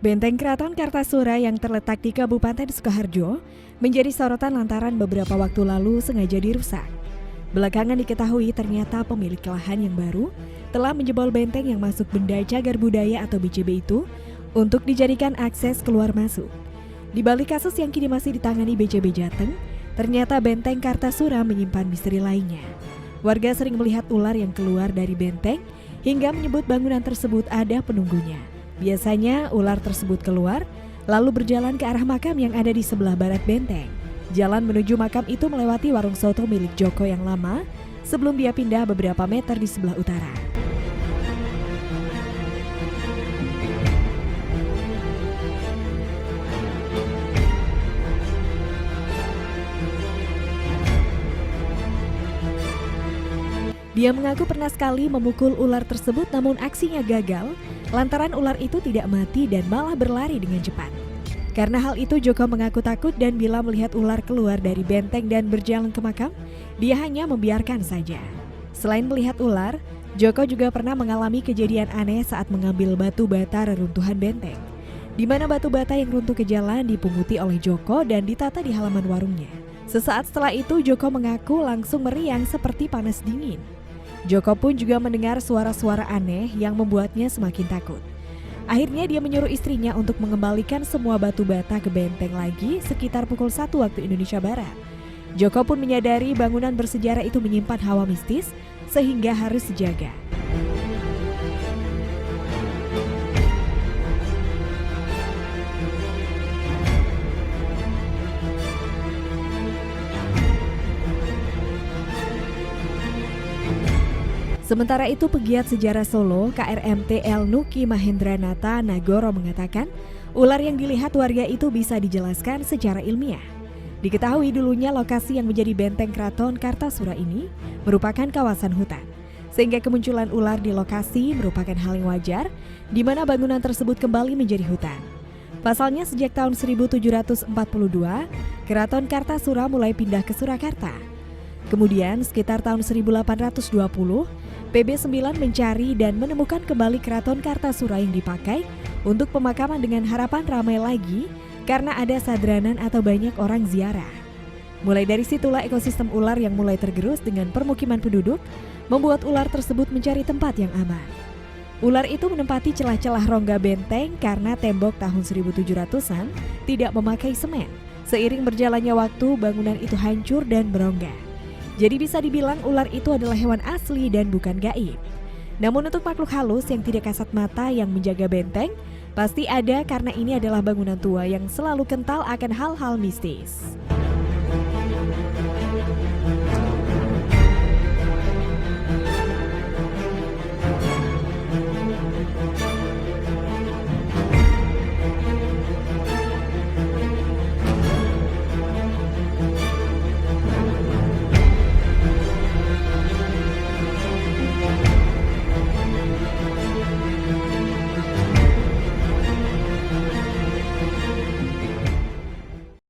Benteng Keraton Kartasura yang terletak di Kabupaten Sukoharjo menjadi sorotan lantaran beberapa waktu lalu sengaja dirusak. Belakangan diketahui ternyata pemilik lahan yang baru telah menjebol benteng yang masuk benda cagar budaya atau BCB itu untuk dijadikan akses keluar masuk. Di balik kasus yang kini masih ditangani BCB Jateng, ternyata Benteng Kartasura menyimpan misteri lainnya. Warga sering melihat ular yang keluar dari benteng hingga menyebut bangunan tersebut ada penunggunya. Biasanya ular tersebut keluar, lalu berjalan ke arah makam yang ada di sebelah barat benteng. Jalan menuju makam itu melewati warung soto milik Joko yang lama sebelum dia pindah beberapa meter di sebelah utara. Dia mengaku pernah sekali memukul ular tersebut namun aksinya gagal lantaran ular itu tidak mati dan malah berlari dengan cepat. Karena hal itu Joko mengaku takut dan bila melihat ular keluar dari benteng dan berjalan ke makam, dia hanya membiarkan saja. Selain melihat ular, Joko juga pernah mengalami kejadian aneh saat mengambil batu bata reruntuhan benteng, di mana batu bata yang runtuh ke jalan dipunguti oleh Joko dan ditata di halaman warungnya. Sesaat setelah itu Joko mengaku langsung meriang seperti panas dingin. Joko pun juga mendengar suara-suara aneh yang membuatnya semakin takut. Akhirnya dia menyuruh istrinya untuk mengembalikan semua batu bata ke benteng lagi sekitar pukul 1 waktu Indonesia Barat. Joko pun menyadari bangunan bersejarah itu menyimpan hawa mistis sehingga harus dijaga. Sementara itu pegiat sejarah Solo KRMT El Nuki Mahendranata Nagoro mengatakan ular yang dilihat warga itu bisa dijelaskan secara ilmiah. Diketahui dulunya lokasi yang menjadi benteng Keraton Kartasura ini merupakan kawasan hutan, sehingga kemunculan ular di lokasi merupakan hal yang wajar di mana bangunan tersebut kembali menjadi hutan. Pasalnya sejak tahun 1742, Keraton Kartasura mulai pindah ke Surakarta. Kemudian sekitar tahun 1820, PB9 mencari dan menemukan kembali Keraton Kartasura yang dipakai untuk pemakaman dengan harapan ramai lagi karena ada sadranan atau banyak orang ziarah. Mulai dari situlah ekosistem ular yang mulai tergerus dengan permukiman penduduk membuat ular tersebut mencari tempat yang aman. Ular itu menempati celah-celah rongga benteng karena tembok tahun 1700-an tidak memakai semen. Seiring berjalannya waktu, bangunan itu hancur dan berongga. Jadi bisa dibilang ular itu adalah hewan asli dan bukan gaib. Namun untuk makhluk halus yang tidak kasat mata yang menjaga benteng, pasti ada karena ini adalah bangunan tua yang selalu kental akan hal-hal mistis.